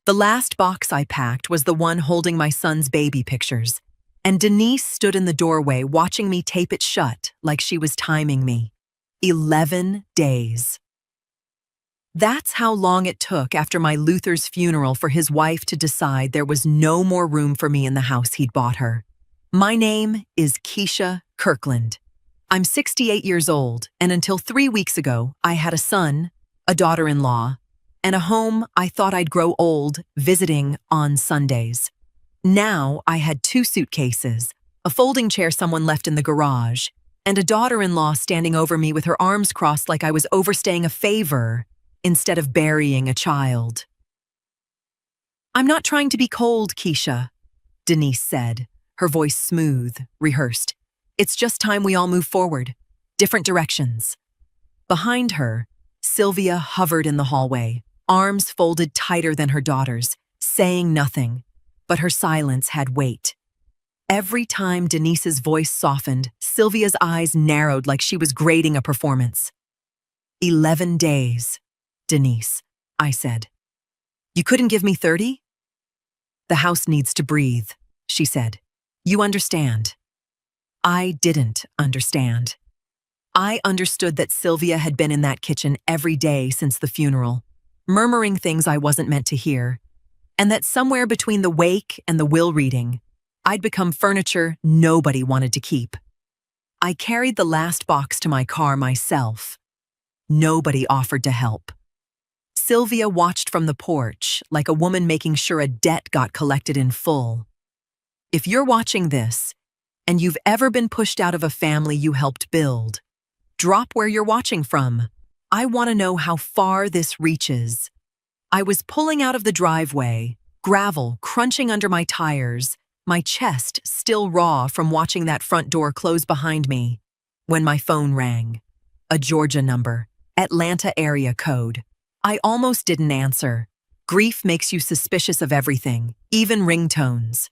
The last box I packed was the one holding my son's baby pictures, and Denise stood in the doorway watching me tape it shut like she was timing me. 11 days. That's how long it took after my Luther's funeral for his wife to decide there was no more room for me in the house he'd bought her. My name is Keisha Kirkland. I'm 68 years old, and until 3 weeks ago, I had a son, a daughter-in-law, and a home I thought I'd grow old visiting on Sundays. Now I had 2 suitcases, a folding chair someone left in the garage, and a daughter-in-law standing over me with her arms crossed like I was overstaying a favor instead of burying a child. "I'm not trying to be cold, Keisha," Denise said, her voice smooth, rehearsed. "It's just time we all move forward, different directions." Behind her, Sylvia hovered in the hallway, arms folded tighter than her daughter's, saying nothing, but her silence had weight. Every time Denise's voice softened, Sylvia's eyes narrowed like she was grading a performance. 11 days, Denise, I said. "You couldn't give me 30? "The house needs to breathe," she said. "You understand." I didn't understand. I understood that Sylvia had been in that kitchen every day since the funeral, murmuring things I wasn't meant to hear, and that somewhere between the wake and the will reading, I'd become furniture nobody wanted to keep. I carried the last box to my car myself. Nobody offered to help. Sylvia watched from the porch like a woman making sure a debt got collected in full. If you're watching this, and you've ever been pushed out of a family you helped build, drop where you're watching from. I want to know how far this reaches. I was pulling out of the driveway, gravel crunching under my tires, my chest still raw from watching that front door close behind me, when my phone rang. A Georgia number, Atlanta area code. I almost didn't answer. Grief makes you suspicious of everything, even ringtones.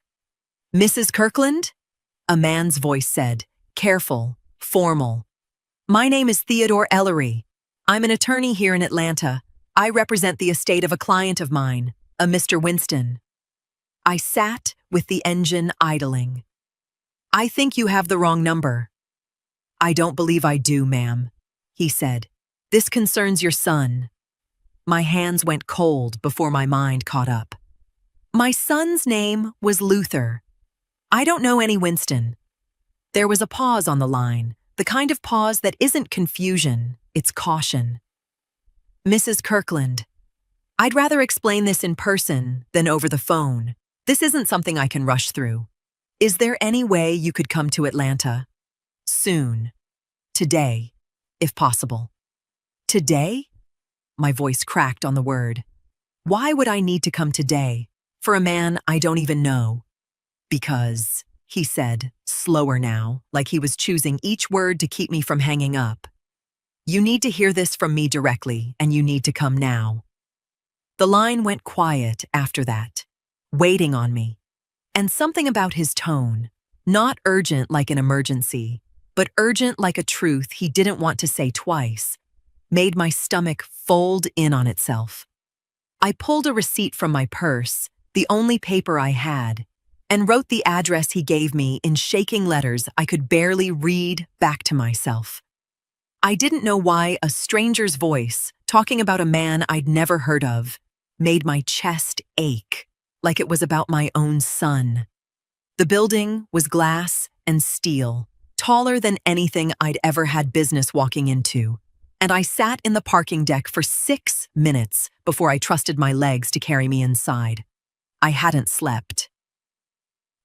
"Mrs. Kirkland?" A man's voice said, careful, formal. "My name is Theodore Ellery. I'm an attorney here in Atlanta. I represent the estate of a client of mine, a Mr. Winston." I sat with the engine idling. "I think you have the wrong number." "I don't believe I do, ma'am," he said. "This concerns your son." My hands went cold before my mind caught up. My son's name was Luther. I don't know any Winston. There was a pause on the line, the kind of pause that isn't confusion, it's caution. "Mrs. Kirkland, I'd rather explain this in person than over the phone. This isn't something I can rush through. Is there any way you could come to Atlanta? Soon. Today, if possible." "Today?" My voice cracked on the word. Why would I need to come today, for a man I don't even know? "Because," he said, slower now, like he was choosing each word to keep me from hanging up. "You need to hear this from me directly, and you need to come now." The line went quiet after that, waiting on me. And something about his tone, not urgent like an emergency, but urgent like a truth he didn't want to say twice, made my stomach fold in on itself. I pulled a receipt from my purse, the only paper I had, and wrote the address he gave me in shaking letters I could barely read back to myself. I didn't know why a stranger's voice, talking about a man I'd never heard of, made my chest ache, like it was about my own son. The building was glass and steel, taller than anything I'd ever had business walking into, and I sat in the parking deck for 6 minutes before I trusted my legs to carry me inside. I hadn't slept.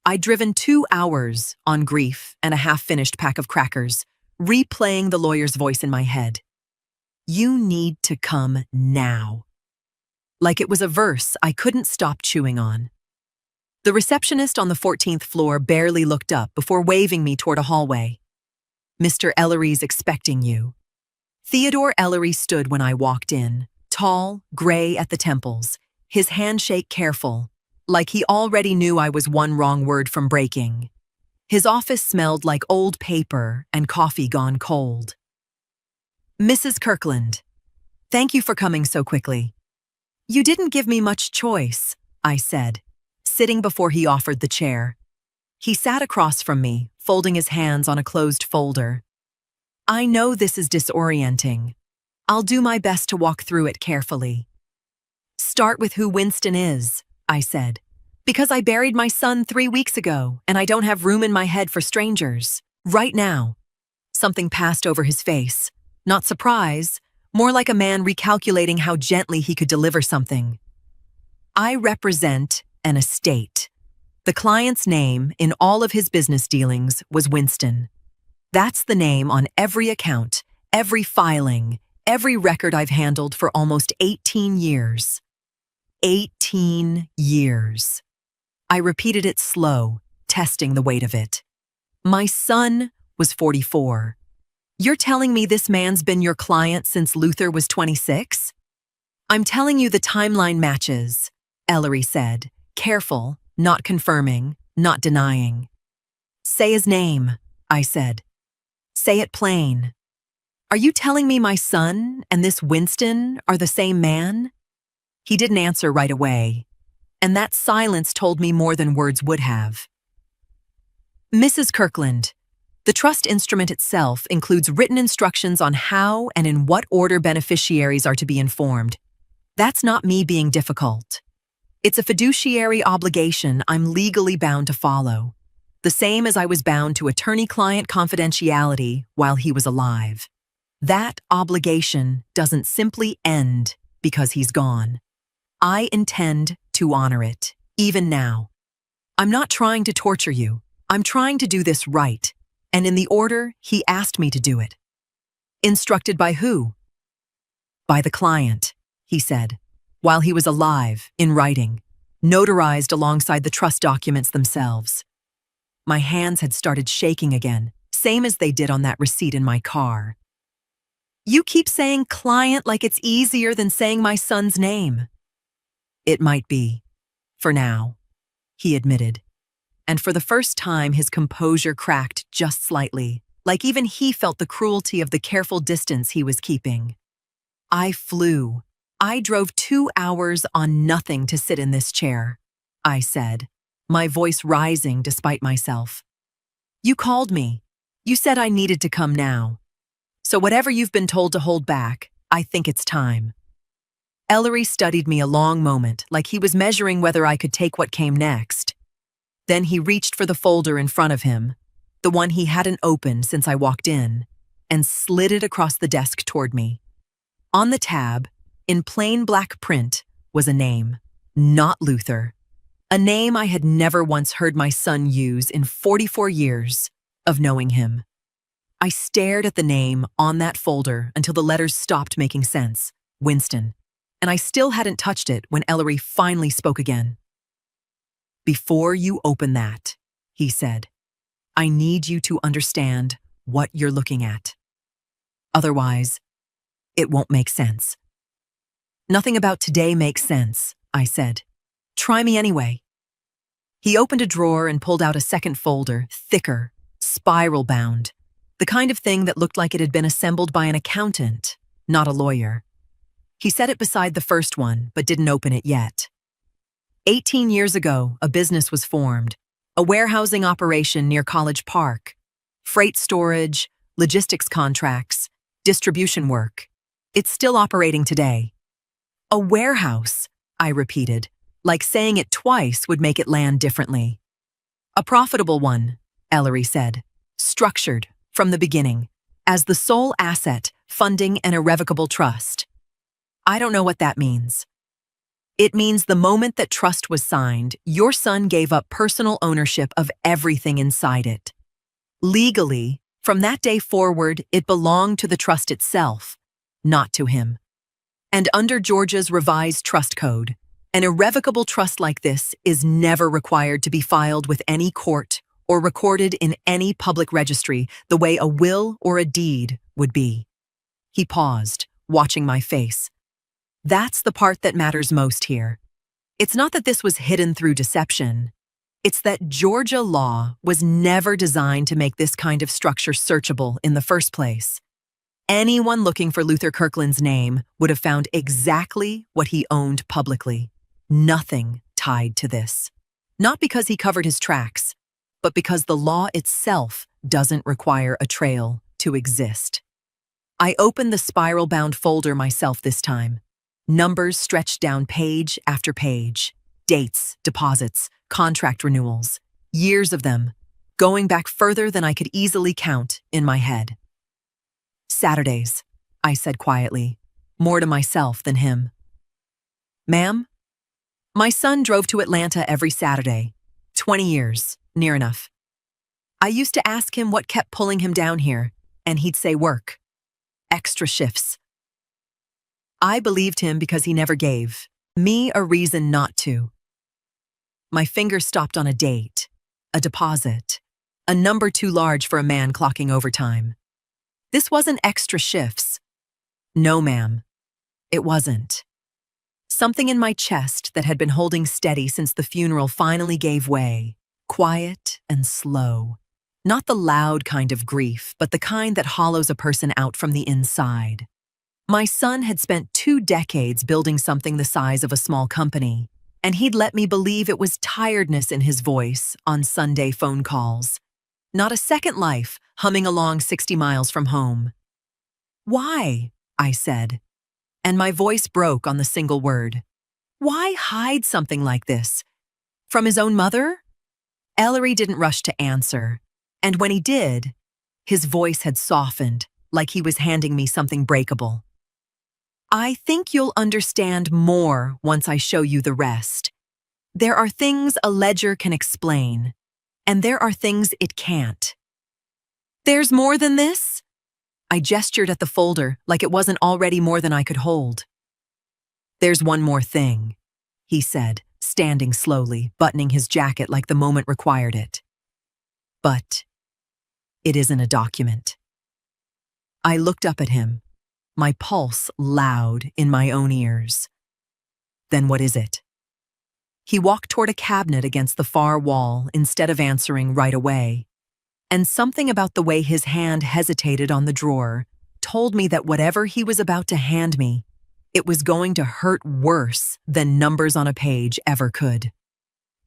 I'd driven 2 hours on grief and a half-finished pack of crackers, replaying the lawyer's voice in my head. "You need to come now." Like it was a verse I couldn't stop chewing on. The receptionist on the 14th floor barely looked up before waving me toward a hallway. "Mr. Ellery's expecting you." Theodore Ellery stood when I walked in, tall, gray at the temples, his handshake careful, like he already knew I was one wrong word from breaking. His office smelled like old paper and coffee gone cold. "Mrs. Kirkland, thank you for coming so quickly." You didn't give me much choice, I said, sitting before he offered the chair. He sat across from me, folding his hands on a closed folder. I know this is disorienting. I'll do my best to walk through it carefully. Start with who Winston is, I said, because I buried my son 3 weeks ago and I don't have room in my head for strangers. Right now. Something passed over his face. Not surprise, more like a man recalculating how gently he could deliver something. I represent an estate. The client's name in all of his business dealings was Winston. That's the name on every account, every filing, every record I've handled for almost 18 years. 18 years. I repeated it slow, testing the weight of it. My son was 44. You're telling me this man's been your client since Luther was 26? I'm telling you the timeline matches, Ellery said, careful, not confirming, not denying. Say his name, I said. Say it plain. Are you telling me my son and this Winston are the same man? He didn't answer right away, and that silence told me more than words would have. Mrs. Kirkland, the trust instrument itself includes written instructions on how and in what order beneficiaries are to be informed. That's not me being difficult. It's a fiduciary obligation I'm legally bound to follow, the same as I was bound to attorney-client confidentiality while he was alive. That obligation doesn't simply end because he's gone. I intend to honor it, even now. I'm not trying to torture you. I'm trying to do this right, and in the order he asked me to do it. Instructed by who? By the client, he said, while he was alive, in writing, notarized alongside the trust documents themselves. My hands had started shaking again, same as they did on that receipt in my car. You keep saying client like it's easier than saying my son's name. It might be, for now, he admitted. And for the first time, his composure cracked just slightly, like even he felt the cruelty of the careful distance he was keeping. I flew. I drove 2 hours on nothing to sit in this chair, I said, my voice rising despite myself. You called me. You said I needed to come now. So whatever you've been told to hold back, I think it's time. Ellery studied me a long moment, like he was measuring whether I could take what came next. Then he reached for the folder in front of him, the one he hadn't opened since I walked in, and slid it across the desk toward me. On the tab, in plain black print, was a name, not Luther. A name I had never once heard my son use in 44 years of knowing him. I stared at the name on that folder until the letters stopped making sense, Winston, and I still hadn't touched it when Ellery finally spoke again. Before you open that, he said, I need you to understand what you're looking at. Otherwise, it won't make sense. Nothing about today makes sense, I said. Try me anyway. He opened a drawer and pulled out a second folder, thicker, spiral-bound, the kind of thing that looked like it had been assembled by an accountant, not a lawyer. He set it beside the first one, but didn't open it yet. 18 years ago, a business was formed, a warehousing operation near College Park, freight storage, logistics contracts, distribution work. It's still operating today. A warehouse, I repeated, like saying it twice would make it land differently. A profitable one, Ellery said, structured from the beginning, as the sole asset funding an irrevocable trust. I don't know what that means. It means the moment that trust was signed, your son gave up personal ownership of everything inside it. Legally, from that day forward, it belonged to the trust itself, not to him. And under Georgia's revised trust code, an irrevocable trust like this is never required to be filed with any court or recorded in any public registry the way a will or a deed would be. He paused, watching my face. That's the part that matters most here. It's not that this was hidden through deception. It's that Georgia law was never designed to make this kind of structure searchable in the first place. Anyone looking for Luther Kirkland's name would have found exactly what he owned publicly. Nothing tied to this. Not because he covered his tracks, but because the law itself doesn't require a trail to exist. I opened the spiral-bound folder myself this time. Numbers stretched down page after page. Dates, deposits, contract renewals. Years of them, going back further than I could easily count in my head. Saturdays, I said quietly, more to myself than him. Ma'am? My son drove to Atlanta every Saturday. 20 years, near enough. I used to ask him what kept pulling him down here, and he'd say work. Extra shifts. I believed him because he never gave me a reason not to. My finger stopped on a date, a deposit, a number too large for a man clocking overtime. This wasn't extra shifts. No, ma'am, it wasn't. Something in my chest that had been holding steady since the funeral finally gave way, quiet and slow. Not the loud kind of grief, but the kind that hollows a person out from the inside. My son had spent 2 decades building something the size of a small company, and he'd let me believe it was tiredness in his voice on Sunday phone calls. Not a second life, humming along 60 miles from home. Why? I said, and my voice broke on the single word. Why hide something like this? From his own mother? Ellery didn't rush to answer, and when he did, his voice had softened, like he was handing me something breakable. I think you'll understand more once I show you the rest. There are things a ledger can explain, and there are things it can't. There's more than this? I gestured at the folder like it wasn't already more than I could hold. There's one more thing, he said, standing slowly, buttoning his jacket like the moment required it. But it isn't a document. I looked up at him, my pulse loud in my own ears. Then what is it? He walked toward a cabinet against the far wall instead of answering right away. And something about the way his hand hesitated on the drawer told me that whatever he was about to hand me, it was going to hurt worse than numbers on a page ever could.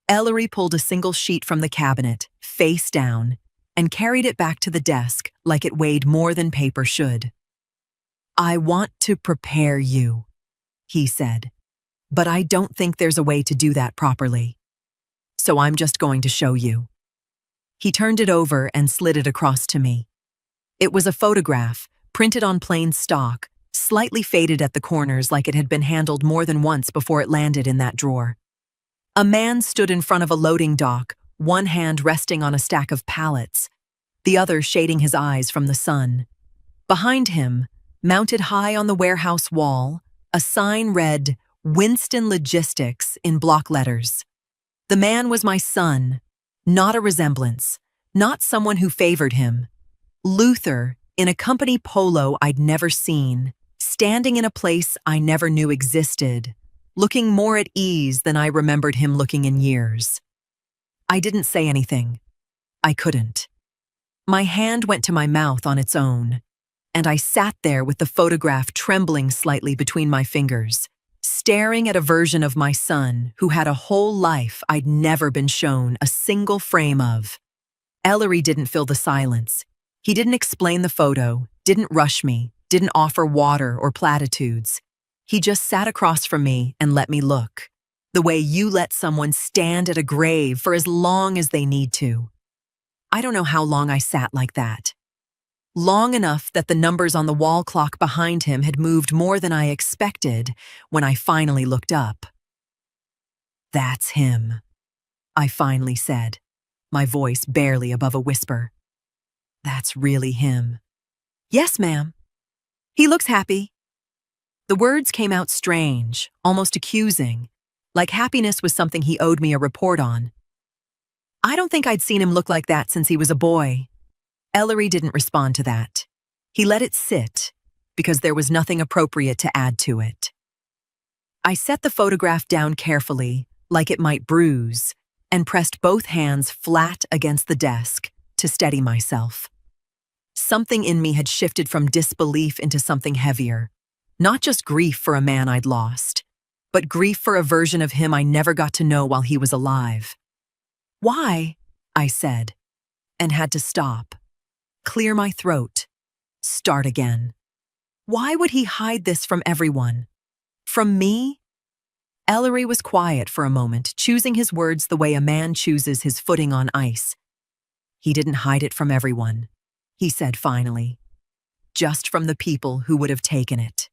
Ellery pulled a single sheet from the cabinet, face down, and carried it back to the desk like it weighed more than paper should. I want to prepare you, he said, but I don't think there's a way to do that properly. So I'm just going to show you. He turned it over and slid it across to me. It was a photograph, printed on plain stock, slightly faded at the corners like it had been handled more than once before it landed in that drawer. A man stood in front of a loading dock, one hand resting on a stack of pallets, the other shading his eyes from the sun. Behind him, mounted high on the warehouse wall, a sign read, Winston Logistics in block letters. The man was my son, not a resemblance, not someone who favored him. Luther, in a company polo I'd never seen, standing in a place I never knew existed, looking more at ease than I remembered him looking in years. I didn't say anything. I couldn't. My hand went to my mouth on its own, and I sat there with the photograph trembling slightly between my fingers, staring at a version of my son who had a whole life I'd never been shown a single frame of. Ellery didn't fill the silence. He didn't explain the photo, didn't rush me, didn't offer water or platitudes. He just sat across from me and let me look, the way you let someone stand at a grave for as long as they need to. I don't know how long I sat like that. Long enough that the numbers on the wall clock behind him had moved more than I expected when I finally looked up. That's him, I finally said, my voice barely above a whisper. That's really him. Yes, ma'am. He looks happy. The words came out strange, almost accusing, like happiness was something he owed me a report on. I don't think I'd seen him look like that since he was a boy. Ellery didn't respond to that. He let it sit, because there was nothing appropriate to add to it. I set the photograph down carefully, like it might bruise, and pressed both hands flat against the desk to steady myself. Something in me had shifted from disbelief into something heavier. Not just grief for a man I'd lost, but grief for a version of him I never got to know while he was alive. "Why?" I said, and had to stop, clear my throat, start again. Why would he hide this from everyone? From me? Ellery was quiet for a moment, choosing his words the way a man chooses his footing on ice. "He didn't hide it from everyone," he said finally. "Just from the people who would have taken it."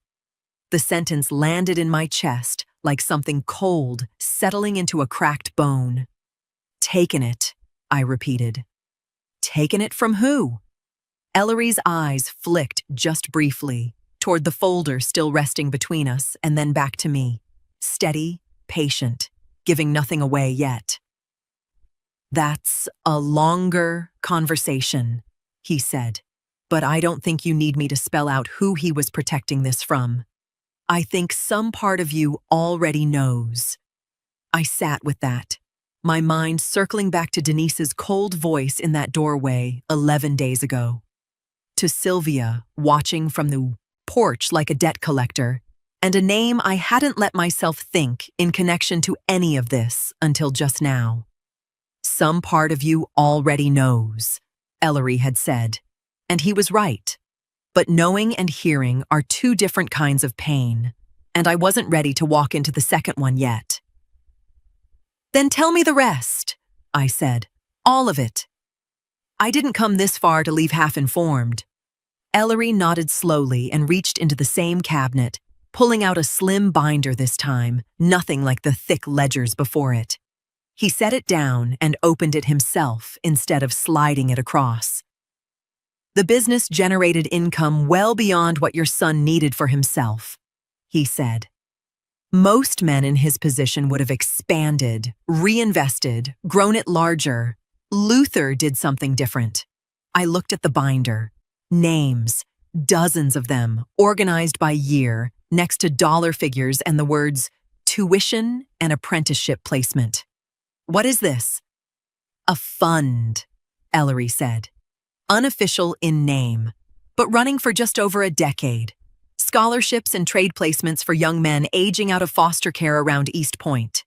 The sentence landed in my chest like something cold settling into a cracked bone. "Taken it," I repeated. "Taken it from who?" Ellery's eyes flicked just briefly, toward the folder still resting between us, and then back to me, steady, patient, giving nothing away yet. "That's a longer conversation," he said, "but I don't think you need me to spell out who he was protecting this from. I think some part of you already knows." I sat with that, my mind circling back to Denise's cold voice in that doorway 11 days ago. To Sylvia, watching from the porch like a debt collector, and a name I hadn't let myself think in connection to any of this until just now. "Some part of you already knows," Ellery had said, and he was right. But knowing and hearing are two different kinds of pain, and I wasn't ready to walk into the second one yet. "Then tell me the rest," I said. "All of it." I didn't come this far to leave half-informed. Ellery nodded slowly and reached into the same cabinet, pulling out a slim binder this time, nothing like the thick ledgers before it. He set it down and opened it himself instead of sliding it across. "The business generated income well beyond what your son needed for himself," he said. "Most men in his position would have expanded, reinvested, grown it larger. Luther did something different." I looked at the binder. Names, dozens of them, organized by year, next to dollar figures and the words tuition and apprenticeship placement. "What is this?" "A fund," Ellery said. "Unofficial in name, but running for just over a decade. Scholarships and trade placements for young men aging out of foster care around East Point.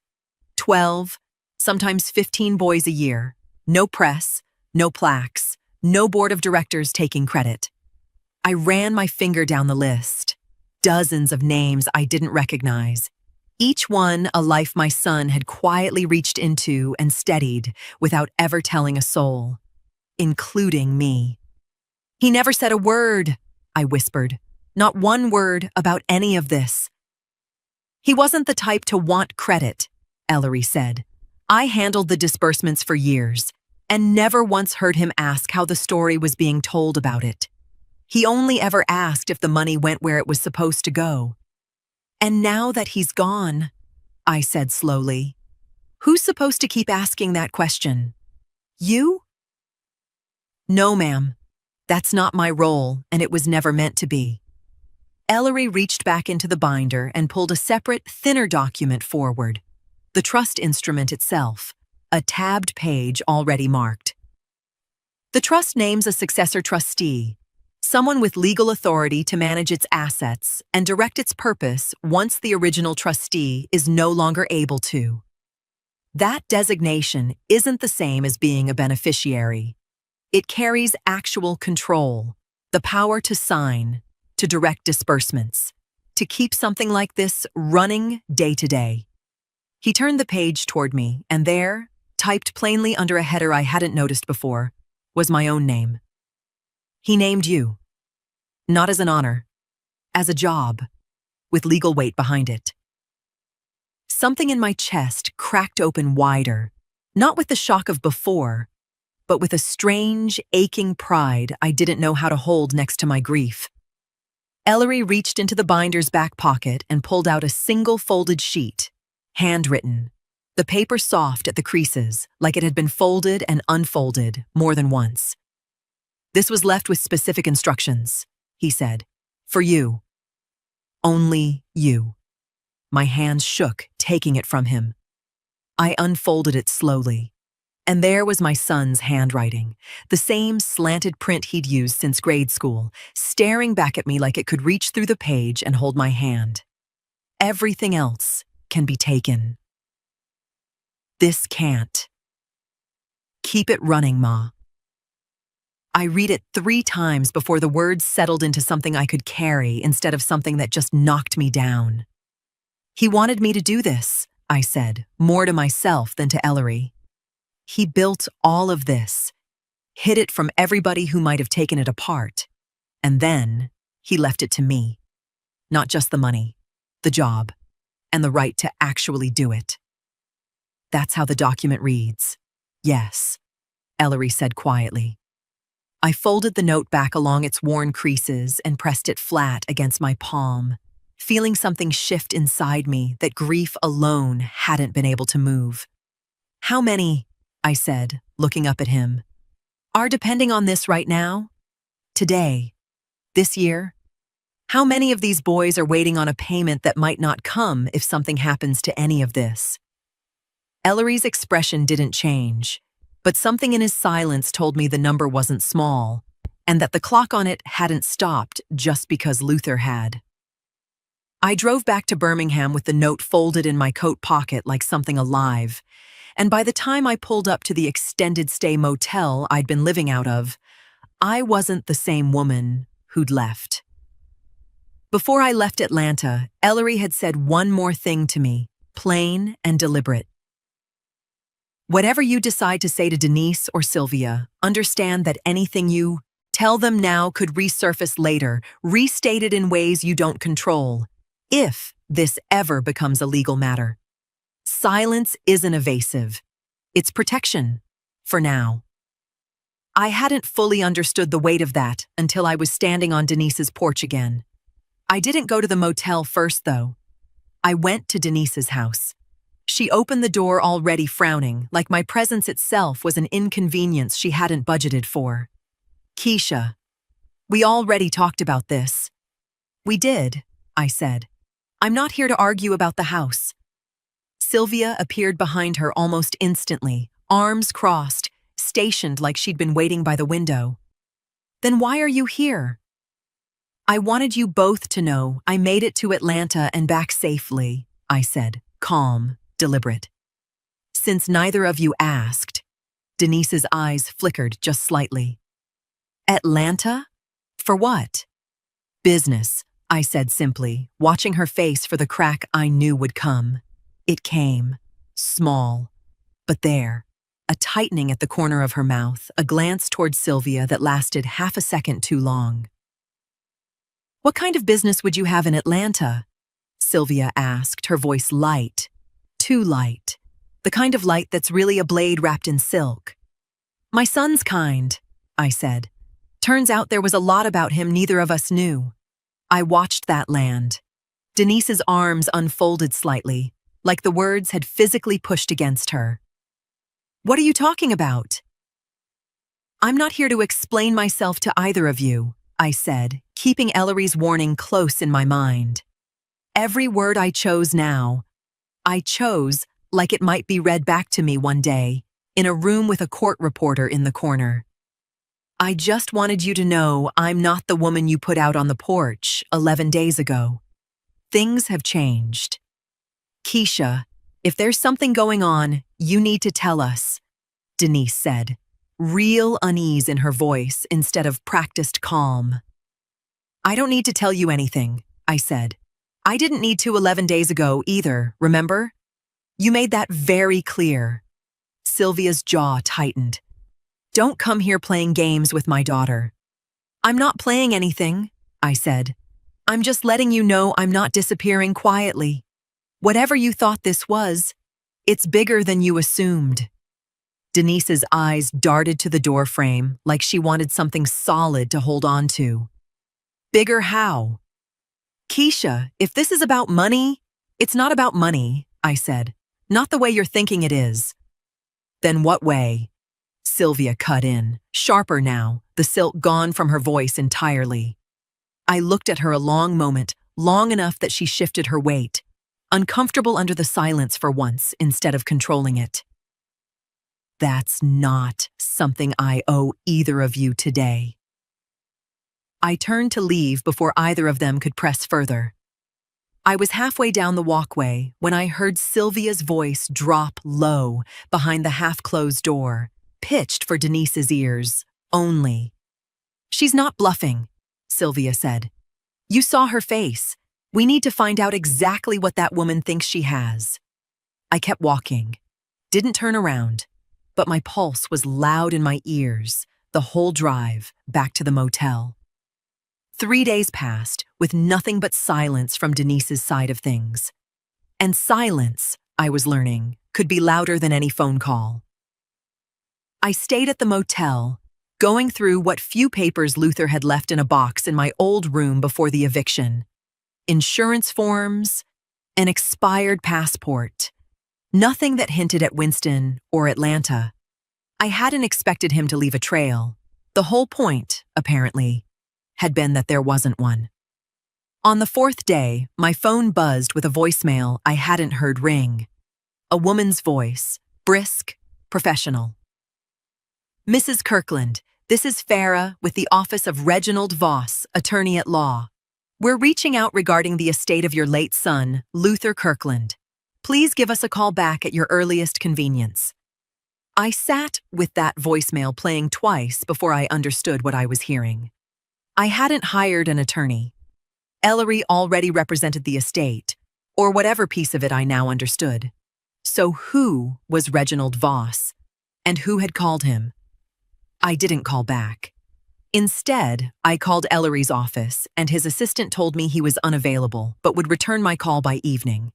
12, sometimes 15 boys a year. No press, no plaques, no board of directors taking credit." I ran my finger down the list. Dozens of names I didn't recognize. Each one a life my son had quietly reached into and steadied without ever telling a soul, including me. "He never said a word," I whispered. "Not one word about any of this." "He wasn't the type to want credit," Ellery said. "I handled the disbursements for years and never once heard him ask how the story was being told about it. He only ever asked if the money went where it was supposed to go. And now that he's gone," I said slowly, "who's supposed to keep asking that question? You?" "No, ma'am. That's not my role, and it was never meant to be." Ellery reached back into the binder and pulled a separate, thinner document forward. The trust instrument itself, a tabbed page already marked. "The trust names a successor trustee, someone with legal authority to manage its assets and direct its purpose once the original trustee is no longer able to. That designation isn't the same as being a beneficiary. It carries actual control, the power to sign, to direct disbursements, to keep something like this running day to day." He turned the page toward me, and there, typed plainly under a header I hadn't noticed before, was my own name. "He named you. Not as an honor, as a job, with legal weight behind it." Something in my chest cracked open wider, not with the shock of before, but with a strange, aching pride I didn't know how to hold next to my grief. Ellery reached into the binder's back pocket and pulled out a single folded sheet, handwritten, the paper soft at the creases, like it had been folded and unfolded more than once. "This was left with specific instructions," he said. "For you. Only you." My hands shook, taking it from him. I unfolded it slowly, And there was my son's handwriting, the same slanted print he'd used since grade school, staring back at me like it could reach through the page and hold my hand. Everything else can be taken. This can't. Keep it running, Ma. I read it 3 times before the words settled into something I could carry instead of something that just knocked me down. He wanted me to do this, I said, more to myself than to Ellery. He built all of this, hid it from everybody who might have taken it apart, and then he left it to me. Not just the money, the job, and the right to actually do it. That's how the document reads. Yes, Ellery said quietly. I folded the note back along its worn creases and pressed it flat against my palm, feeling something shift inside me that grief alone hadn't been able to move. How many, I said, looking up at him, are depending on this right now? Today? This year? How many of these boys are waiting on a payment that might not come if something happens to any of this? Ellery's expression didn't change, but something in his silence told me the number wasn't small, and that the clock on it hadn't stopped just because Luther had. I drove back to Birmingham with the note folded in my coat pocket like something alive, and by the time I pulled up to the extended stay motel I'd been living out of, I wasn't the same woman who'd left. Before I left Atlanta, Ellery had said one more thing to me, plain and deliberate. Whatever you decide to say to Denise or Sylvia, understand that anything you tell them now could resurface later, restated in ways you don't control, if this ever becomes a legal matter. Silence isn't evasive. It's protection, for now. I hadn't fully understood the weight of that until I was standing on Denise's porch again. I didn't go to the motel first, though. I went to Denise's house. She opened the door already frowning, like my presence itself was an inconvenience she hadn't budgeted for. Keisha, we already talked about this. We did, I said. I'm not here to argue about the house. Sylvia appeared behind her almost instantly, arms crossed, stationed like she'd been waiting by the window. Then why are you here? I wanted you both to know I made it to Atlanta and back safely, I said, calm, deliberate. Since neither of you asked, Denise's eyes flickered just slightly. Atlanta? For what? Business, I said simply, watching her face for the crack I knew would come. It came, small, but there, a tightening at the corner of her mouth, a glance toward Sylvia that lasted half a second too long. What kind of business would you have in Atlanta? Sylvia asked, her voice light. Too light. The kind of light that's really a blade wrapped in silk. My son's kind, I said. Turns out there was a lot about him neither of us knew. I watched that land. Denise's arms unfolded slightly, like the words had physically pushed against her. What are you talking about? I'm not here to explain myself to either of you, I said, keeping Ellery's warning close in my mind. Every word I chose now, I chose like it might be read back to me one day, in a room with a court reporter in the corner. I just wanted you to know I'm not the woman you put out on the porch 11 days ago. Things have changed. Keisha, if there's something going on, you need to tell us, Denise said, real unease in her voice instead of practiced calm. I don't need to tell you anything, I said. I didn't need to 11 days ago either, remember? You made that very clear. Sylvia's jaw tightened. Don't come here playing games with my daughter. I'm not playing anything, I said. I'm just letting you know I'm not disappearing quietly. Whatever you thought this was, it's bigger than you assumed. Denise's eyes darted to the door frame like she wanted something solid to hold on to. Bigger how? Keisha, if this is about money, it's not about money, I said. Not the way you're thinking it is. Then what way? Sylvia cut in, sharper now, the silk gone from her voice entirely. I looked at her a long moment, long enough that she shifted her weight, uncomfortable under the silence for once instead of controlling it. That's not something I owe either of you today. I turned to leave before either of them could press further. I was halfway down the walkway when I heard Sylvia's voice drop low behind the half-closed door, pitched for Denise's ears only. "She's not bluffing," Sylvia said. "You saw her face. We need to find out exactly what that woman thinks she has." I kept walking, didn't turn around, but my pulse was loud in my ears the whole drive back to the motel. 3 days passed with nothing but silence from Denise's side of things. And silence, I was learning, could be louder than any phone call. I stayed at the motel, going through what few papers Luther had left in a box in my old room before the eviction. Insurance forms, an expired passport. Nothing that hinted at Winston or Atlanta. I hadn't expected him to leave a trail. The whole point, apparently, had been that there wasn't one. On the 4th day, my phone buzzed with a voicemail I hadn't heard ring. A woman's voice, brisk, professional. "Mrs. Kirkland, this is Farah with the office of Reginald Voss, attorney at law. We're reaching out regarding the estate of your late son, Luther Kirkland. Please give us a call back at your earliest convenience." I sat with that voicemail playing twice before I understood what I was hearing. I hadn't hired an attorney. Ellery already represented the estate, or whatever piece of it I now understood. So who was Reginald Voss, and who had called him? I didn't call back. Instead, I called Ellery's office, and his assistant told me he was unavailable, but would return my call by evening.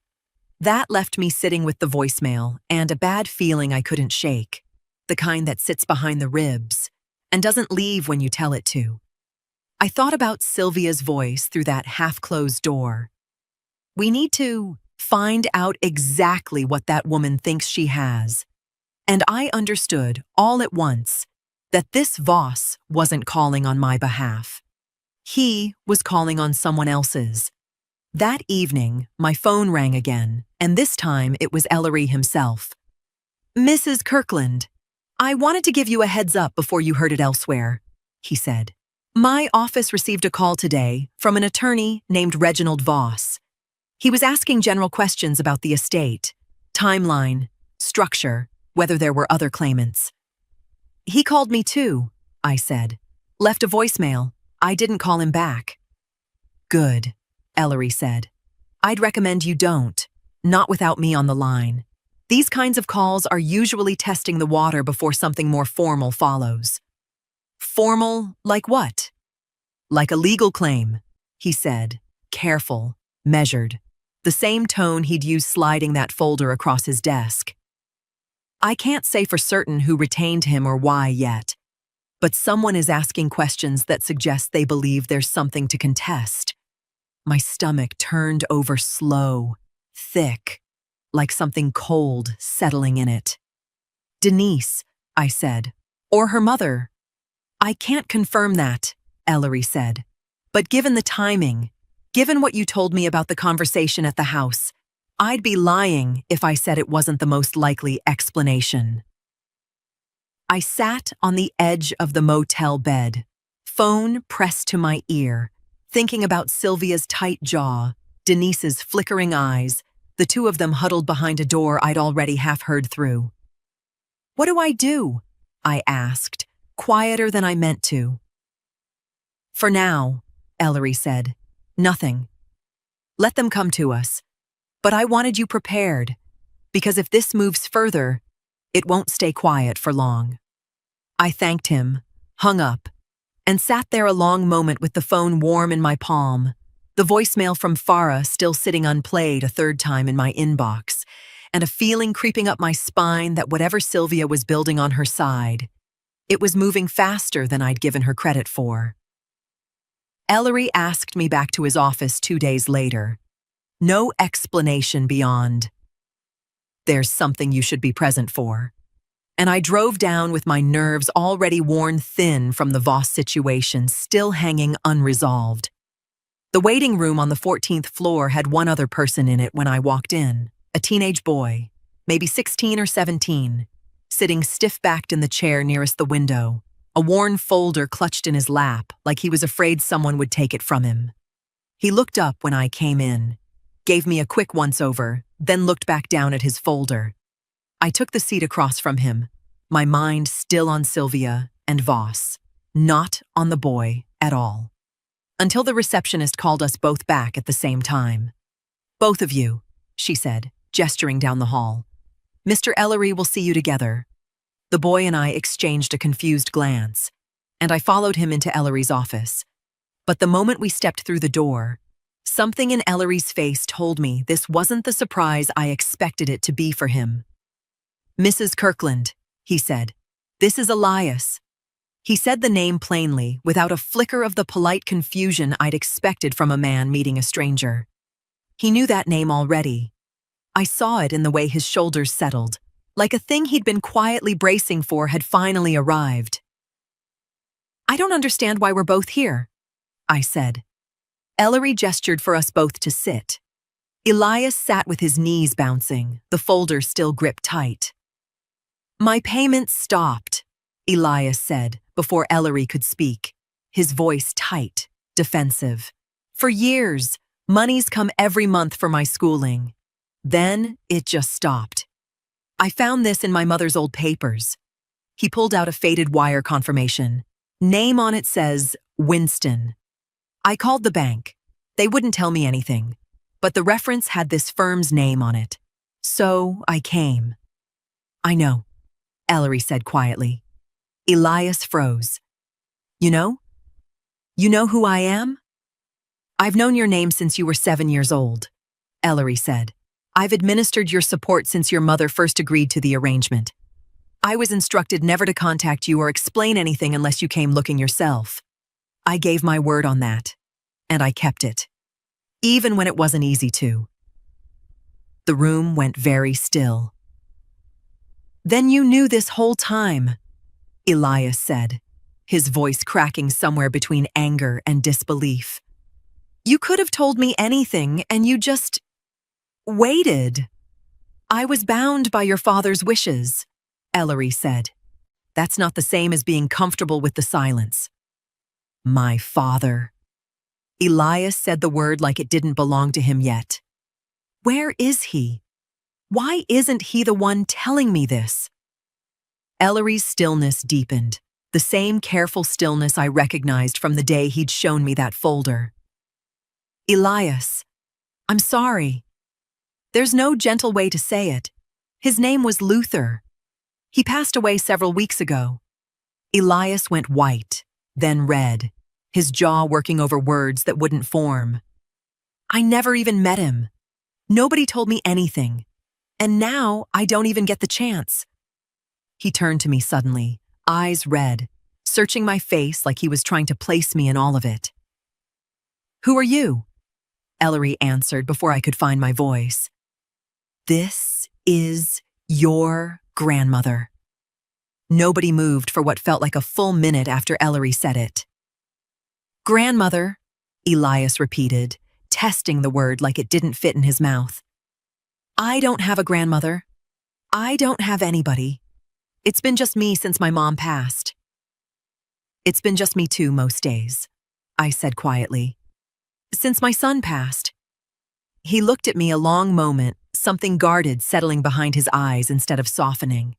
That left me sitting with the voicemail and a bad feeling I couldn't shake, the kind that sits behind the ribs and doesn't leave when you tell it to. I thought about Sylvia's voice through that half-closed door. We need to find out exactly what that woman thinks she has. And I understood all at once that this Voss wasn't calling on my behalf. He was calling on someone else's. That evening, my phone rang again, and this time it was Ellery himself. "Mrs. Kirkland, I wanted to give you a heads up before you heard it elsewhere," he said. "My office received a call today from an attorney named Reginald Voss. He was asking general questions about the estate, timeline, structure, whether there were other claimants." "He called me too," I said. "Left a voicemail. I didn't call him back." "Good," Ellery said. "I'd recommend you don't, not without me on the line. These kinds of calls are usually testing the water before something more formal follows." "Formal like what?" "Like a legal claim," he said, careful, measured, the same tone he'd used sliding that folder across his desk. "I can't say for certain who retained him or why yet, but someone is asking questions that suggest they believe there's something to contest." My stomach turned over slow, thick, like something cold settling in it. "Denise," I said, "or her mother." "I can't confirm that," Ellery said. "But given the timing, given what you told me about the conversation at the house, I'd be lying if I said it wasn't the most likely explanation." I sat on the edge of the motel bed, phone pressed to my ear, thinking about Sylvia's tight jaw, Denise's flickering eyes, the two of them huddled behind a door I'd already half heard through. "What do I do?" I asked, quieter than I meant to. "For now," Ellery said, "nothing. Let them come to us. But I wanted you prepared, because if this moves further, it won't stay quiet for long." I thanked him, hung up, and sat there a long moment with the phone warm in my palm, the voicemail from Farah still sitting unplayed a third time in my inbox, and a feeling creeping up my spine that whatever Sylvia was building on her side, it was moving faster than I'd given her credit for. Ellery asked me back to his office 2 days later. No explanation beyond, "There's something you should be present for." And I drove down with my nerves already worn thin from the Voss situation still hanging unresolved. The waiting room on the 14th floor had one other person in it when I walked in, a teenage boy, maybe 16 or 17. sitting stiff-backed in the chair nearest the window, a worn folder clutched in his lap like he was afraid someone would take it from him. He looked up when I came in, gave me a quick once-over, then looked back down at his folder. I took the seat across from him, my mind still on Sylvia and Voss, not on the boy at all. Until the receptionist called us both back at the same time. "Both of you," she said, gesturing down the hall. "Mr. Ellery will see you together." The boy and I exchanged a confused glance, and I followed him into Ellery's office. But the moment we stepped through the door, something in Ellery's face told me this wasn't the surprise I expected it to be for him. "Mrs. Kirkland," he said, "this is Elias." He said the name plainly, without a flicker of the polite confusion I'd expected from a man meeting a stranger. He knew that name already. I saw it in the way his shoulders settled, like a thing he'd been quietly bracing for had finally arrived. "I don't understand why we're both here," I said. Ellery gestured for us both to sit. Elias sat with his knees bouncing, the folder still gripped tight. "My payments stopped," Elias said, before Ellery could speak, his voice tight, defensive. "For years, money's come every month for my schooling. Then it just stopped. I found this in my mother's old papers." He pulled out a faded wire confirmation. Name on it says Winston. I called the bank. They wouldn't tell me anything, but the reference had this firm's name on it. So I came. "I know," Ellery said quietly. Elias froze. You know? You know who I am?" "I've known your name since you were 7 years old," Ellery said. "I've administered your support since your mother first agreed to the arrangement. I was instructed never to contact you or explain anything unless you came looking yourself. I gave my word on that, and I kept it, even when it wasn't easy to." The room went very still. "Then you knew this whole time," Elias said, his voice cracking somewhere between anger and disbelief. "You could have told me anything, and you just waited." "I was bound by your father's wishes," Ellery said. "That's not the same as being comfortable with the silence." "My father." Elias said the word like it didn't belong to him yet. "Where is he? Why isn't he the one telling me this?" Ellery's stillness deepened, the same careful stillness I recognized from the day he'd shown me that folder. "Elias, I'm sorry. There's no gentle way to say it. His name was Luther. He passed away several weeks ago." Elias went white, then red, his jaw working over words that wouldn't form. "I never even met him. Nobody told me anything. And now I don't even get the chance." He turned to me suddenly, eyes red, searching my face like he was trying to place me in all of it. "Who are you?" Ellery answered before I could find my voice. "This is your grandmother." Nobody moved for what felt like a full minute after Ellery said it. "Grandmother," Elias repeated, testing the word like it didn't fit in his mouth. "I don't have a grandmother. I don't have anybody. It's been just me since my mom passed." "It's been just me too most days," I said quietly. "Since my son passed." He looked at me a long moment, something guarded settling behind his eyes instead of softening.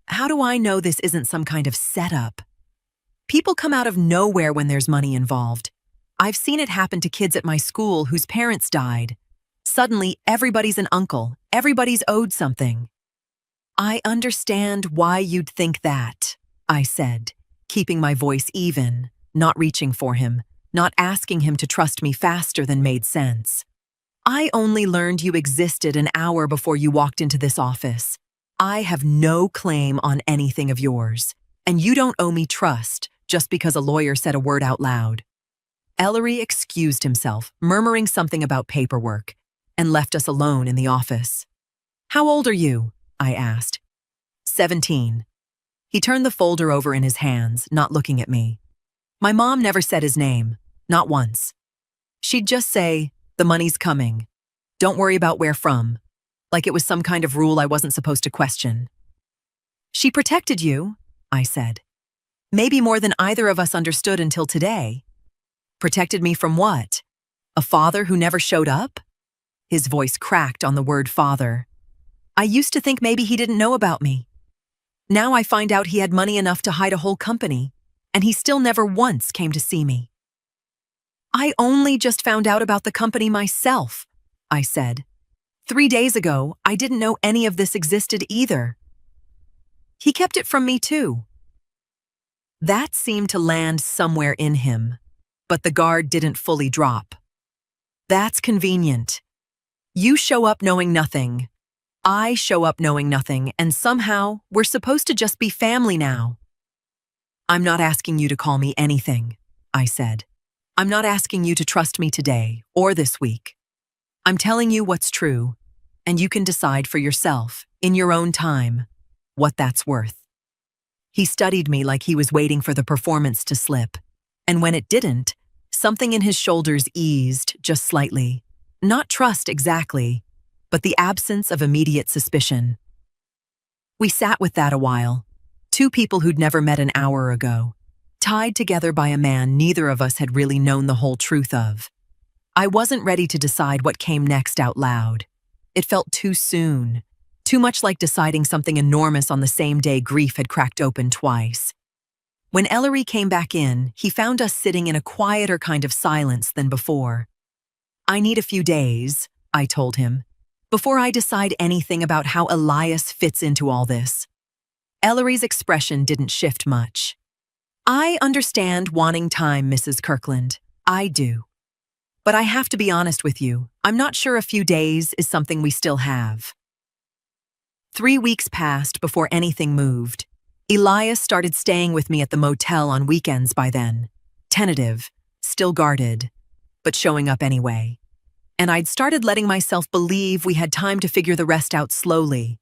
"How do I know this isn't some kind of setup? People come out of nowhere when there's money involved. I've seen it happen to kids at my school whose parents died. Suddenly, everybody's an uncle. Everybody's owed something." "I understand why you'd think that," I said, keeping my voice even, not reaching for him, not asking him to trust me faster than made sense. "I only learned you existed an hour before you walked into this office. I have no claim on anything of yours, and you don't owe me trust just because a lawyer said a word out loud." Ellery excused himself, murmuring something about paperwork, and left us alone in the office. "How old are you?" I asked. 17. He turned the folder over in his hands, not looking at me. My mom never said his name, not once. She'd just say, "The money's coming. Don't worry about where from," like it was some kind of rule I wasn't supposed to question. She protected you, I said. Maybe more than either of us understood until today. Protected me from what? A father who never showed up? His voice cracked on the word father. I used to think maybe he didn't know about me. Now I find out he had money enough to hide a whole company, and he still never once came to see me. I only just found out about the company myself, I said. 3 days ago, I didn't know any of this existed either. He kept it from me too. That seemed to land somewhere in him, but the guard didn't fully drop. That's convenient. You show up knowing nothing. I show up knowing nothing, and somehow we're supposed to just be family now. I'm not asking you to call me anything, I said. I'm not asking you to trust me today or this week. I'm telling you what's true, and you can decide for yourself, in your own time, what that's worth. He studied me like he was waiting for the performance to slip, and when it didn't, something in his shoulders eased just slightly. Not trust exactly, but the absence of immediate suspicion. We sat with that a while, two people who'd never met an hour ago, tied together by a man neither of us had really known the whole truth of. I wasn't ready to decide what came next out loud. It felt too soon, too much like deciding something enormous on the same day grief had cracked open twice. When Ellery came back in, he found us sitting in a quieter kind of silence than before. I need a few days, I told him, before I decide anything about how Elias fits into all this. Ellery's expression didn't shift much. I understand wanting time, Mrs. Kirkland. I do. But I have to be honest with you, I'm not sure a few days is something we still have. 3 weeks passed before anything moved. Elias started staying with me at the motel on weekends by then. Tentative, still guarded, but showing up anyway. And I'd started letting myself believe we had time to figure the rest out slowly,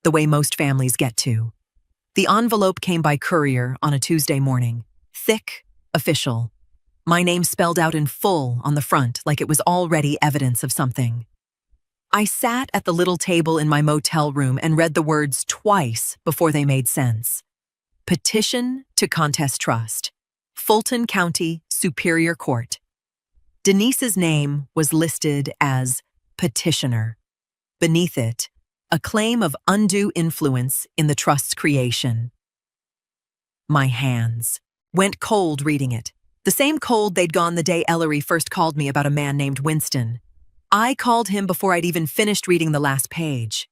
the way most families get to. The envelope came by courier on a Tuesday morning. Thick, official. My name spelled out in full on the front like it was already evidence of something. I sat at the little table in my motel room and read the words twice before they made sense. Petition to contest trust. Fulton County Superior Court. Denise's name was listed as petitioner. Beneath it, a claim of undue influence in the trust's creation. My hands went cold reading it, the same cold they'd gone the day Ellery first called me about a man named Winston. I called him before I'd even finished reading the last page.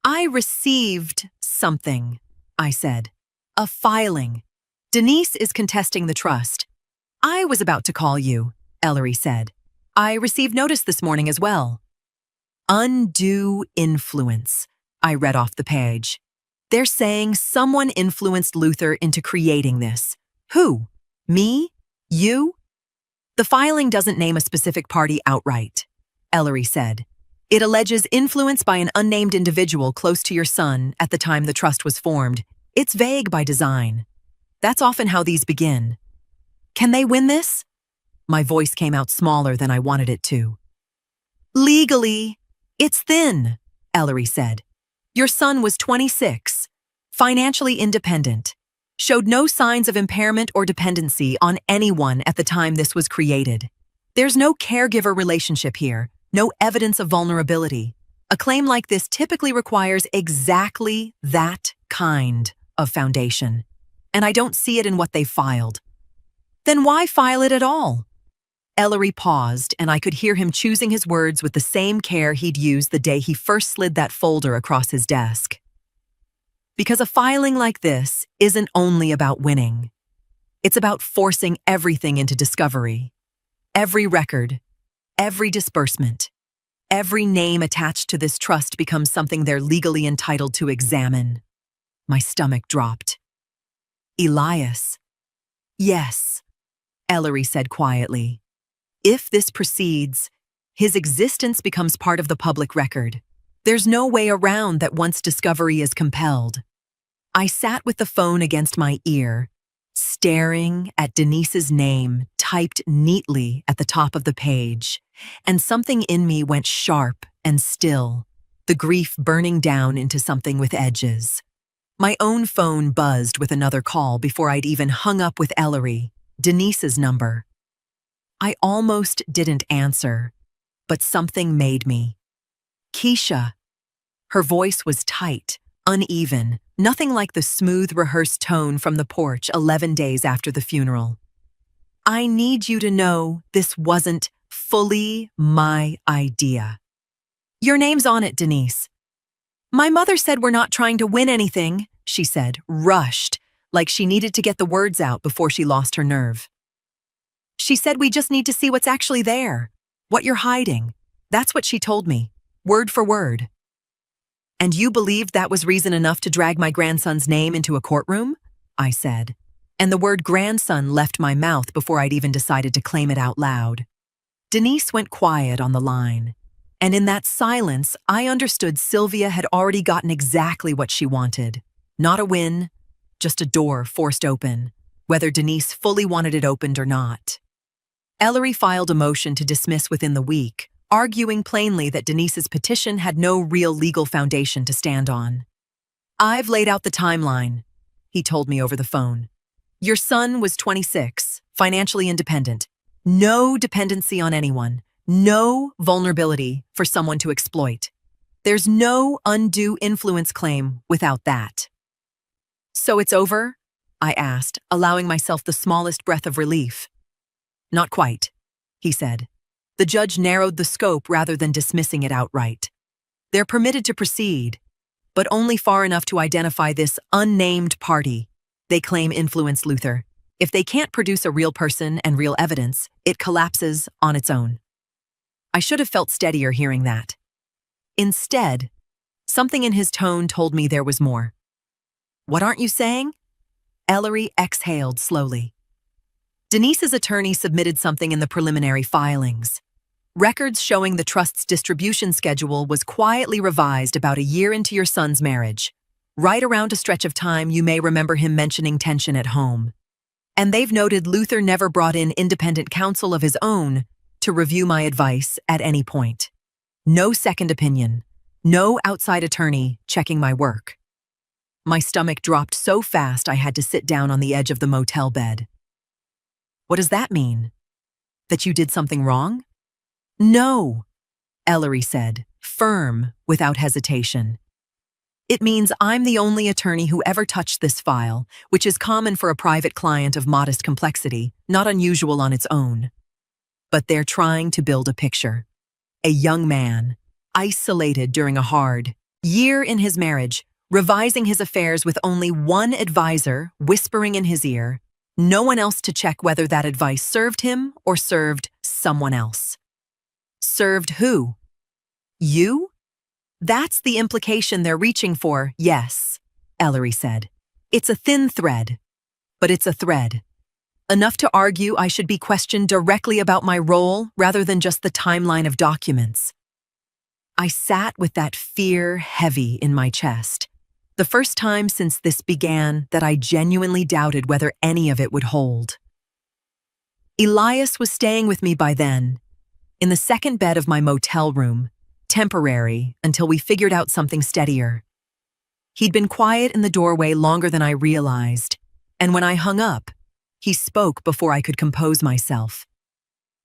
I received something, I said. A filing. Denise is contesting the trust. I was about to call you, Ellery said. I received notice this morning as well. Undue influence, I read off the page. They're saying someone influenced Luther into creating this. Who? Me? You? The filing doesn't name a specific party outright, Ellery said. It alleges influence by an unnamed individual close to your son at the time the trust was formed. It's vague by design. That's often how these begin. Can they win this? My voice came out smaller than I wanted it to. Legally, it's thin, Ellery said. Your son was 26, financially independent, showed no signs of impairment or dependency on anyone at the time this was created. There's no caregiver relationship here, no evidence of vulnerability. A claim like this typically requires exactly that kind of foundation, and I don't see it in what they filed. Then why file it at all? Ellery paused, and I could hear him choosing his words with the same care he'd used the day he first slid that folder across his desk. Because a filing like this isn't only about winning. It's about forcing everything into discovery. Every record, every disbursement, every name attached to this trust becomes something they're legally entitled to examine. My stomach dropped. Elias. Yes, Ellery said quietly. If this proceeds, his existence becomes part of the public record. There's no way around that once discovery is compelled. I sat with the phone against my ear, staring at Denise's name typed neatly at the top of the page, and something in me went sharp and still, the grief burning down into something with edges. My own phone buzzed with another call before I'd even hung up with Ellery, Denise's number. I almost didn't answer, but something made me. Keisha. Her voice was tight, uneven, nothing like the smooth, rehearsed tone from the porch 11 days after the funeral. I need you to know this wasn't fully my idea. Your name's on it, Denise. My mother said we're not trying to win anything, she said, rushed, like she needed to get the words out before she lost her nerve. She said we just need to see what's actually there, what you're hiding. That's what she told me, word for word. And you believed that was reason enough to drag my grandson's name into a courtroom? I said, and the word grandson left my mouth before I'd even decided to claim it out loud. Denise went quiet on the line, and in that silence, I understood Sylvia had already gotten exactly what she wanted. Not a win, just a door forced open, whether Denise fully wanted it opened or not. Ellery filed a motion to dismiss within the week, arguing plainly that Denise's petition had no real legal foundation to stand on. I've laid out the timeline, he told me over the phone. Your son was 26, financially independent, no dependency on anyone, no vulnerability for someone to exploit. There's no undue influence claim without that. So it's over? I asked, allowing myself the smallest breath of relief. Not quite, he said. The judge narrowed the scope rather than dismissing it outright. They're permitted to proceed, but only far enough to identify this unnamed party they claim influenced Luther. If they can't produce a real person and real evidence, it collapses on its own. I should have felt steadier hearing that. Instead, something in his tone told me there was more. What aren't you saying? Ellery exhaled slowly. Denise's attorney submitted something in the preliminary filings. Records showing the trust's distribution schedule was quietly revised about a year into your son's marriage, right around a stretch of time you may remember him mentioning tension at home. And they've noted Luther never brought in independent counsel of his own to review my advice at any point. No second opinion, no outside attorney checking my work. My stomach dropped so fast I had to sit down on the edge of the motel bed. What does that mean? That you did something wrong? No, Ellery said, firm, without hesitation. It means I'm the only attorney who ever touched this file, which is common for a private client of modest complexity, not unusual on its own. But they're trying to build a picture. A young man, isolated during a hard year in his marriage, revising his affairs with only one advisor whispering in his ear, no one else to check whether that advice served him or served someone else. Served who? You? That's the implication they're reaching for, yes, Ellery said. It's a thin thread, but it's a thread. Enough to argue I should be questioned directly about my role rather than just the timeline of documents. I sat with that fear heavy in my chest. The first time since this began that I genuinely doubted whether any of it would hold. Elias was staying with me by then, in the second bed of my motel room, temporary until we figured out something steadier. He'd been quiet in the doorway longer than I realized, and when I hung up, he spoke before I could compose myself.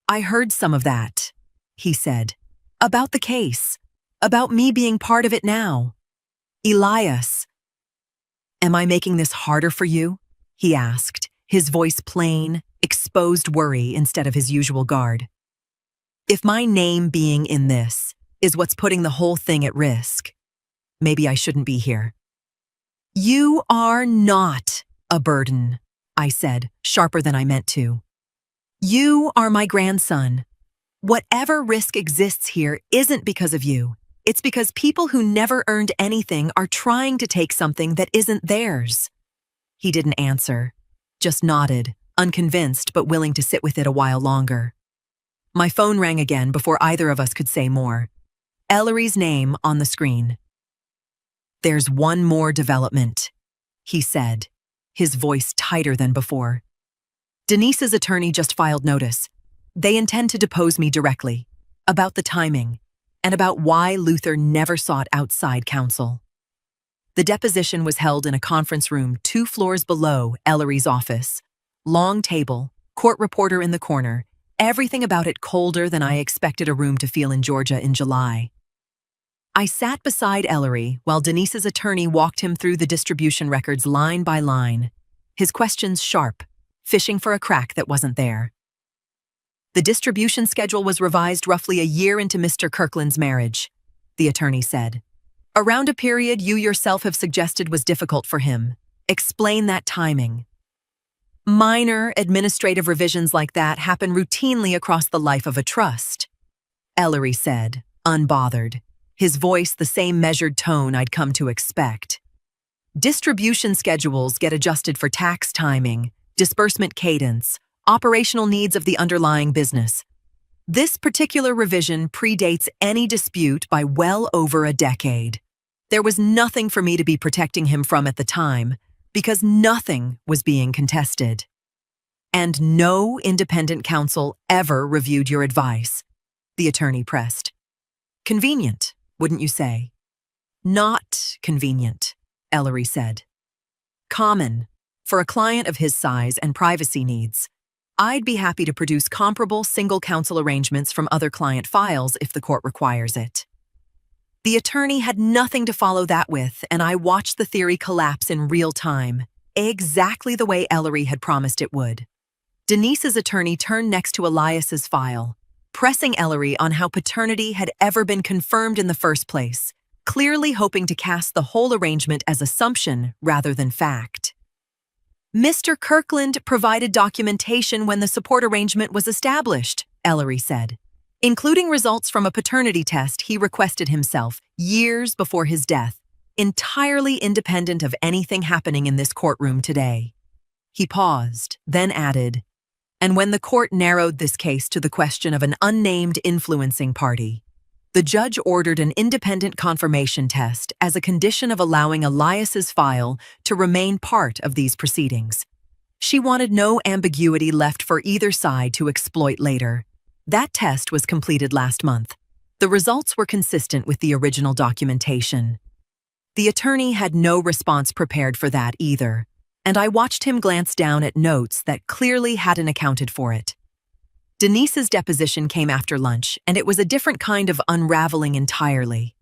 I heard some of that, he said, about the case, about me being part of it now. Elias. Am I making this harder for you? He asked, his voice plain, exposed worry instead of his usual guard. If my name being in this is what's putting the whole thing at risk, maybe I shouldn't be here. You are not a burden, I said, sharper than I meant to. You are my grandson. Whatever risk exists here isn't because of you. It's because people who never earned anything are trying to take something that isn't theirs. He didn't answer, just nodded, unconvinced but willing to sit with it a while longer. My phone rang again before either of us could say more. Ellery's name on the screen. There's one more development, he said, his voice tighter than before. Denise's attorney just filed notice. They intend to depose me directly, about the timing, and about why Luther never sought outside counsel. The deposition was held in a conference room 2 floors below Ellery's office. Long table, court reporter in the corner, everything about it colder than I expected a room to feel in Georgia in July. I sat beside Ellery while Denise's attorney walked him through the distribution records line by line, his questions sharp, fishing for a crack that wasn't there. The distribution schedule was revised roughly a year into Mr. Kirkland's marriage, the attorney said. Around a period you yourself have suggested was difficult for him. Explain that timing. Minor administrative revisions like that happen routinely across the life of a trust, Ellery said, unbothered, his voice the same measured tone I'd come to expect. Distribution schedules get adjusted for tax timing, disbursement cadence, operational needs of the underlying business. This particular revision predates any dispute by well over a decade. There was nothing for me to be protecting him from at the time, because nothing was being contested. And no independent counsel ever reviewed your advice, the attorney pressed. Convenient, wouldn't you say? Not convenient, Ellery said. Common, for a client of his size and privacy needs. I'd be happy to produce comparable single counsel arrangements from other client files if the court requires it. The attorney had nothing to follow that with, and I watched the theory collapse in real time, exactly the way Ellery had promised it would. Denise's attorney turned next to Elias's file, pressing Ellery on how paternity had ever been confirmed in the first place, clearly hoping to cast the whole arrangement as assumption rather than fact. Mr. Kirkland provided documentation when the support arrangement was established, Ellery said, including results from a paternity test he requested himself years before his death, entirely independent of anything happening in this courtroom today. He paused, then added, and when the court narrowed this case to the question of an unnamed influencing party, the judge ordered an independent confirmation test as a condition of allowing Elias's file to remain part of these proceedings. She wanted no ambiguity left for either side to exploit later. That test was completed last month. The results were consistent with the original documentation. The attorney had no response prepared for that either, and I watched him glance down at notes that clearly hadn't accounted for it. Denise's deposition came after lunch, and it was a different kind of unraveling entirely.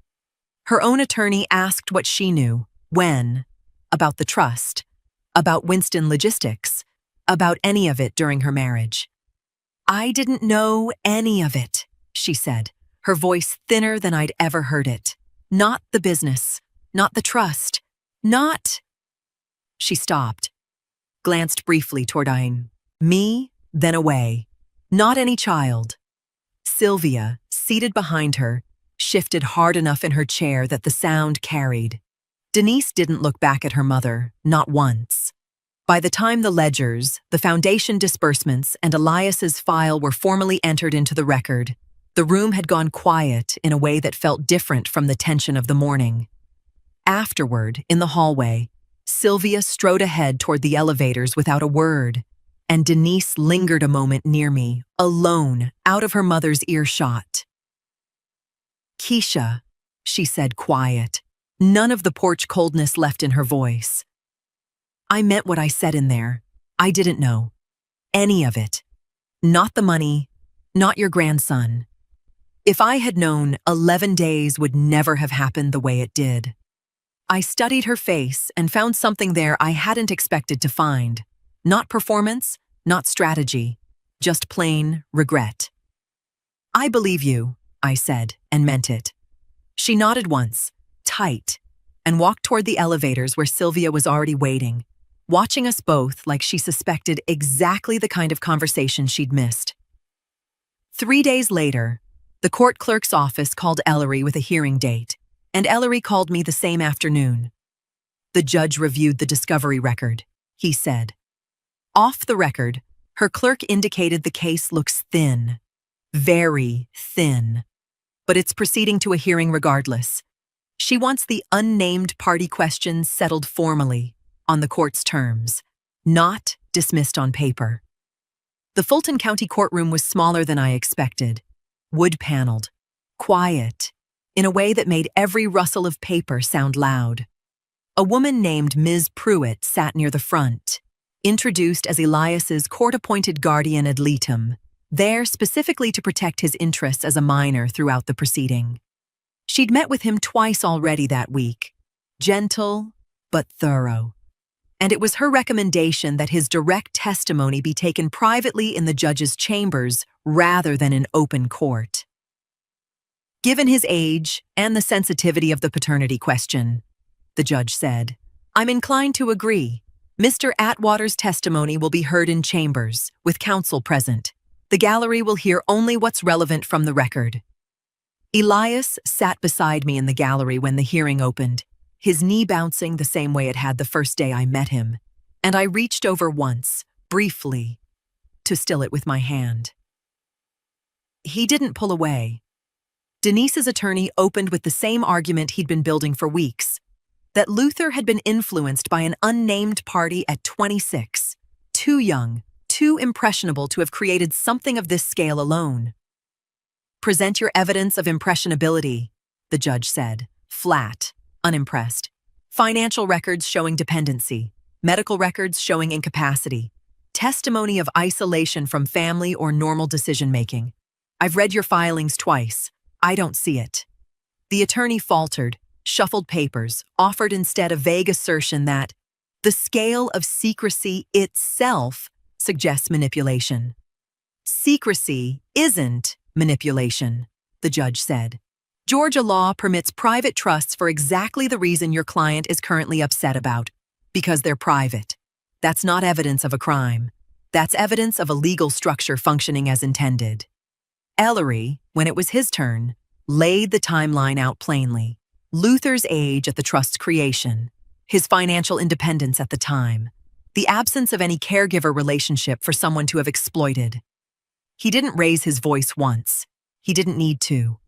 Her own attorney asked what she knew, when, about the trust, about Winston Logistics, about any of it during her marriage. I didn't know any of it, she said, her voice thinner than I'd ever heard it. Not the business, not the trust, not... She stopped, glanced briefly toward me, then away. Not any child. Sylvia, seated behind her, shifted hard enough in her chair that the sound carried. Denise didn't look back at her mother, not once. By the time the ledgers, the foundation disbursements, and Elias's file were formally entered into the record, the room had gone quiet in a way that felt different from the tension of the morning. Afterward, in the hallway, Sylvia strode ahead toward the elevators without a word, and Denise lingered a moment near me, alone, out of her mother's earshot. Keisha, she said quiet, none of the porch coldness left in her voice. I meant what I said in there. I didn't know. Any of it. Not the money, not your grandson. If I had known, 11 days would never have happened the way it did. I studied her face and found something there I hadn't expected to find. Not performance, not strategy, just plain regret. I believe you, I said, and meant it. She nodded once, tight, and walked toward the elevators where Sylvia was already waiting, watching us both like she suspected exactly the kind of conversation she'd missed. 3 days later, the court clerk's office called Ellery with a hearing date, and Ellery called me the same afternoon. The judge reviewed the discovery record, he said. Off the record, her clerk indicated the case looks thin, very thin, but it's proceeding to a hearing regardless. She wants the unnamed party question settled formally, on the court's terms, not dismissed on paper. The Fulton County courtroom was smaller than I expected, wood-paneled, quiet, in a way that made every rustle of paper sound loud. A woman named Ms. Pruitt sat near the front, introduced as Elias's court-appointed guardian ad litem, there specifically to protect his interests as a minor throughout the proceeding. She'd met with him twice already that week, gentle but thorough. And it was her recommendation that his direct testimony be taken privately in the judge's chambers rather than in open court. Given his age and the sensitivity of the paternity question, the judge said, I'm inclined to agree. Mr. Atwater's testimony will be heard in chambers, with counsel present. The gallery will hear only what's relevant from the record. Elias sat beside me in the gallery when the hearing opened, his knee bouncing the same way it had the first day I met him, and I reached over once, briefly, to still it with my hand. He didn't pull away. Denise's attorney opened with the same argument he'd been building for weeks, that Luther had been influenced by an unnamed party at 26, too young, too impressionable to have created something of this scale alone. Present your evidence of impressionability, the judge said, flat, unimpressed. Financial records showing dependency, medical records showing incapacity, testimony of isolation from family or normal decision-making. I've read your filings twice. I don't see it. The attorney faltered, shuffled papers, offered instead a vague assertion that the scale of secrecy itself suggests manipulation. Secrecy isn't manipulation, the judge said. Georgia law permits private trusts for exactly the reason your client is currently upset about, because they're private. That's not evidence of a crime. That's evidence of a legal structure functioning as intended. Ellery, when it was his turn, laid the timeline out plainly. Luther's age at the trust's creation, his financial independence at the time, the absence of any caregiver relationship for someone to have exploited. He didn't raise his voice once. He didn't need to.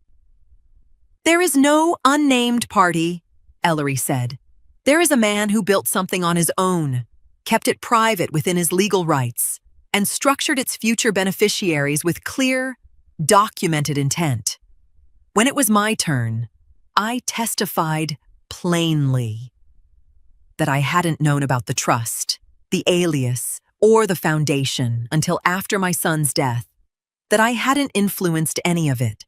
There is no unnamed party, Ellery said. There is a man who built something on his own, kept it private within his legal rights, and structured its future beneficiaries with clear, documented intent. When it was my turn, I testified plainly that I hadn't known about the trust, the alias, or the foundation until after my son's death, that I hadn't influenced any of it,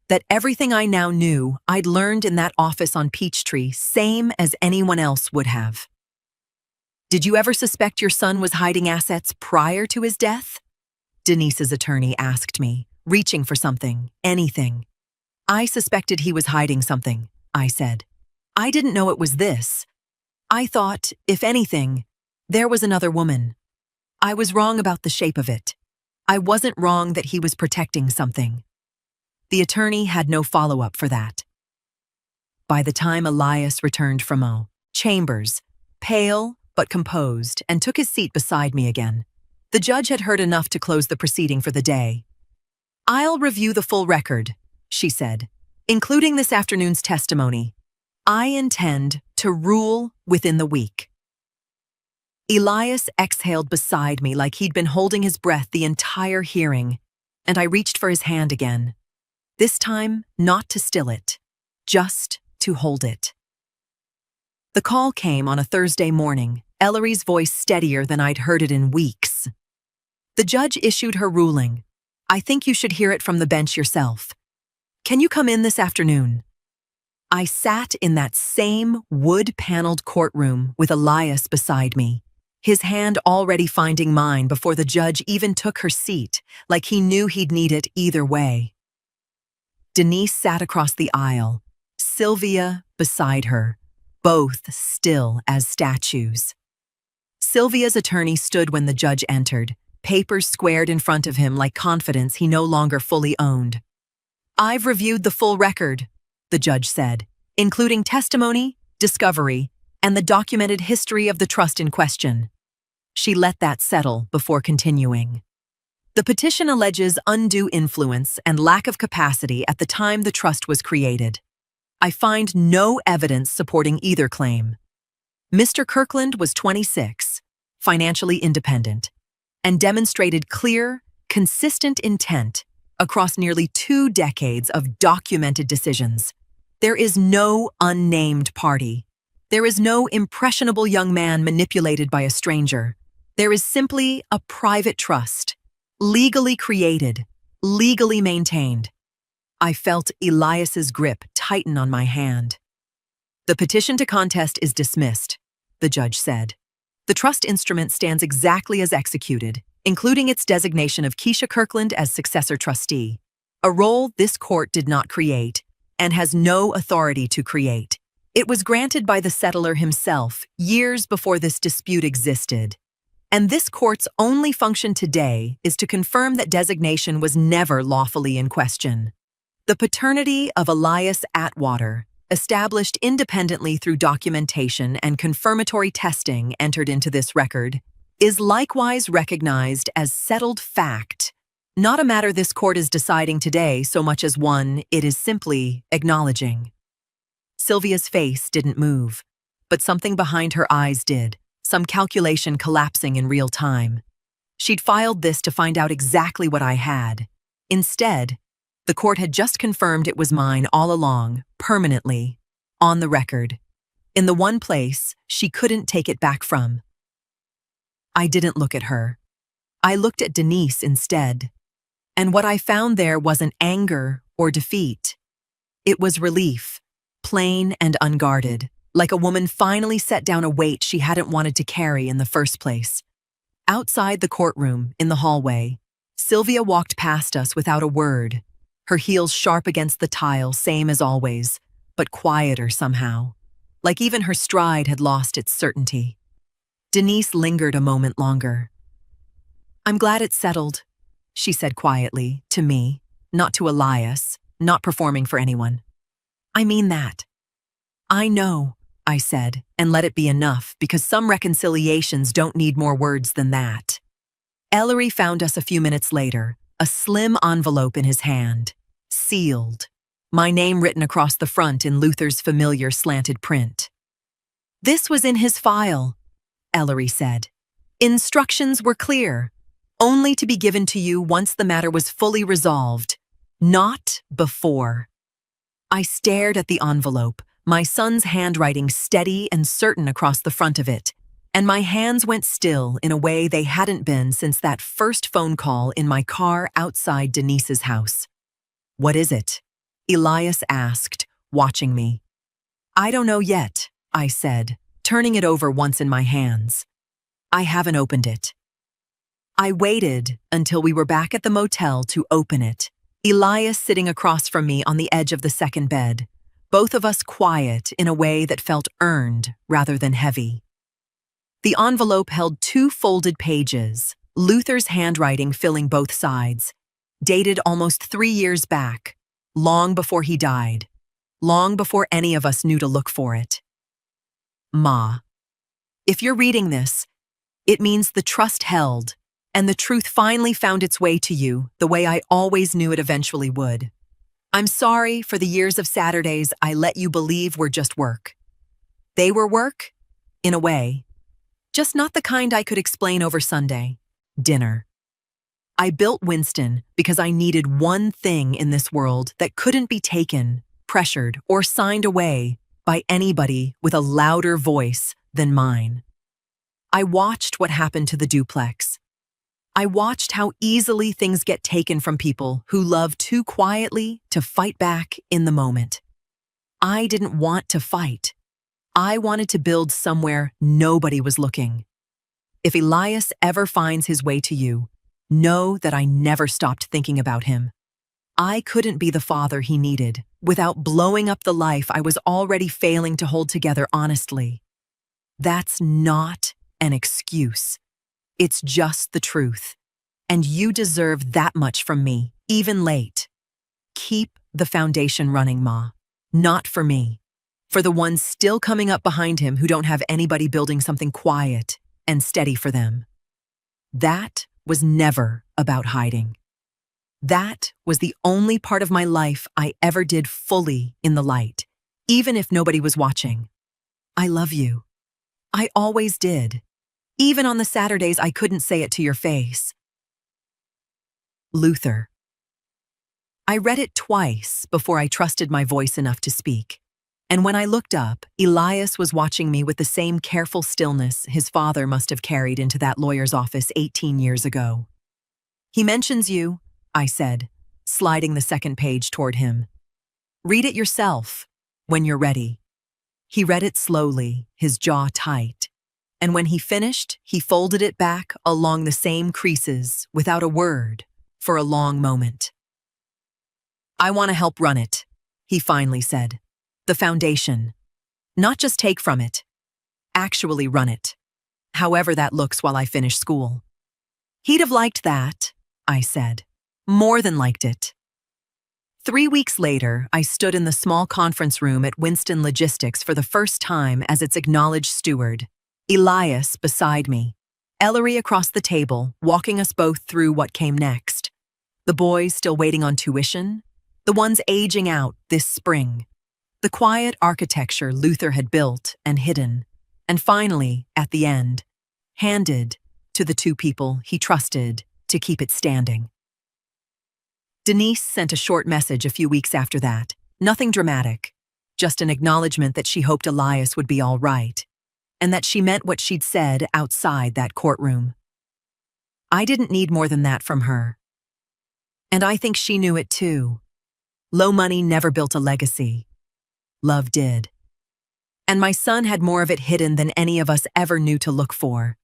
that everything I now knew I'd learned in that office on Peachtree, same as anyone else would have. Did you ever suspect your son was hiding assets prior to his death? Denise's attorney asked me, reaching for something, anything. I suspected he was hiding something, I said. I didn't know it was this. I thought, if anything, there was another woman. I was wrong about the shape of it. I wasn't wrong that he was protecting something. The attorney had no follow-up for that. By the time Elias returned from chambers, pale but composed, and took his seat beside me again, the judge had heard enough to close the proceeding for the day. I'll review the full record, she said, including this afternoon's testimony. I intend to rule within the week. Elias exhaled beside me like he'd been holding his breath the entire hearing, and I reached for his hand again. This time, not to still it, just to hold it. The call came on a Thursday morning, Ellery's voice steadier than I'd heard it in weeks. The judge issued her ruling. I think you should hear it from the bench yourself. Can you come in this afternoon? I sat in that same wood-paneled courtroom with Elias beside me, his hand already finding mine before the judge even took her seat, like he knew he'd need it either way. Denise sat across the aisle, Sylvia beside her, both still as statues. Sylvia's attorney stood when the judge entered, papers squared in front of him like confidence he no longer fully owned. I've reviewed the full record, the judge said, including testimony, discovery, and the documented history of the trust in question. She let that settle before continuing. The petition alleges undue influence and lack of capacity at the time the trust was created. I find no evidence supporting either claim. Mr. Kirkland was 26, financially independent, and demonstrated clear, consistent intent across nearly 2 decades of documented decisions. There is no unnamed party. There is no impressionable young man manipulated by a stranger. There is simply a private trust, legally created, legally maintained. I felt Elias's grip tighten on my hand. The petition to contest is dismissed, the judge said. The trust instrument stands exactly as executed, including its designation of Keisha Kirkland as successor trustee, a role this court did not create and has no authority to create. It was granted by the settlor himself years before this dispute existed. And this court's only function today is to confirm that designation was never lawfully in question. The paternity of Elias Atwater, established independently through documentation and confirmatory testing entered into this record, is likewise recognized as settled fact, not a matter this court is deciding today so much as one it is simply acknowledging. Sylvia's face didn't move, but something behind her eyes did, some calculation collapsing in real time. She'd filed this to find out exactly what I had. Instead, the court had just confirmed it was mine all along, permanently, on the record, in the one place she couldn't take it back from. I didn't look at her. I looked at Denise instead. And what I found there wasn't anger or defeat. It was relief, plain and unguarded, like a woman finally set down a weight she hadn't wanted to carry in the first place. Outside the courtroom, in the hallway, Sylvia walked past us without a word, her heels sharp against the tile, same as always, but quieter somehow, like even her stride had lost its certainty. Denise lingered a moment longer. "I'm glad it's settled," she said quietly, to me, not to Elias, not performing for anyone. "I mean that." "I know," I said, and let it be enough, because some reconciliations don't need more words than that. Ellery found us a few minutes later, a slim envelope in his hand, sealed, my name written across the front in Luther's familiar slanted print. "This was in his file," Ellery said. "Instructions were clear, only to be given to you once the matter was fully resolved, not before." I stared at the envelope, my son's handwriting steady and certain across the front of it, and my hands went still in a way they hadn't been since that first phone call in my car outside Denise's house. "What is it?" Elias asked, watching me. "I don't know yet," I said, turning it over once in my hands. "I haven't opened it." I waited until we were back at the motel to open it, Elias sitting across from me on the edge of the second bed, both of us quiet in a way that felt earned rather than heavy. The envelope held 2 folded pages, Luther's handwriting filling both sides, dated almost 3 years back, long before he died, long before any of us knew to look for it. "Ma, if you're reading this, it means the trust held, and the truth finally found its way to you the way I always knew it eventually would. I'm sorry for the years of Saturdays I let you believe were just work. They were work, in a way, just not the kind I could explain over Sunday, dinner. I built Winston because I needed one thing in this world that couldn't be taken, pressured, or signed away by anybody with a louder voice than mine. I watched what happened to the duplex. I watched how easily things get taken from people who love too quietly to fight back in the moment. I didn't want to fight. I wanted to build somewhere nobody was looking. If Elias ever finds his way to you, know that I never stopped thinking about him. I couldn't be the father he needed without blowing up the life I was already failing to hold together honestly. That's not an excuse. It's just the truth. And you deserve that much from me, even late. Keep the foundation running, Ma. Not for me. For the ones still coming up behind him who don't have anybody building something quiet and steady for them. That was never about hiding. That was the only part of my life I ever did fully in the light, even if nobody was watching. I love you. I always did. Even on the Saturdays I couldn't say it to your face. Luther. I read it twice before I trusted my voice enough to speak. And when I looked up, Elias was watching me with the same careful stillness his father must have carried into that lawyer's office 18 years ago. "He mentions you," I said, sliding the second page toward him. "Read it yourself, when you're ready." He read it slowly, his jaw tight. And when he finished, he folded it back along the same creases, without a word, for a long moment. "I want to help run it," he finally said. "The foundation. Not just take from it. Actually run it. However that looks while I finish school." "He'd have liked that," I said. "More than liked it." 3 weeks later, I stood in the small conference room at Winston Logistics for the first time as its acknowledged steward. Elias beside me, Ellery across the table, walking us both through what came next. The boys still waiting on tuition, the ones aging out this spring, the quiet architecture Luther had built and hidden, and finally, at the end, handed to the two people he trusted to keep it standing. Denise sent a short message a few weeks after that, nothing dramatic, just an acknowledgement that she hoped Elias would be all right, and that she meant what she'd said outside that courtroom. I didn't need more than that from her. And I think she knew it too. Low money never built a legacy. Love did. And my son had more of it hidden than any of us ever knew to look for.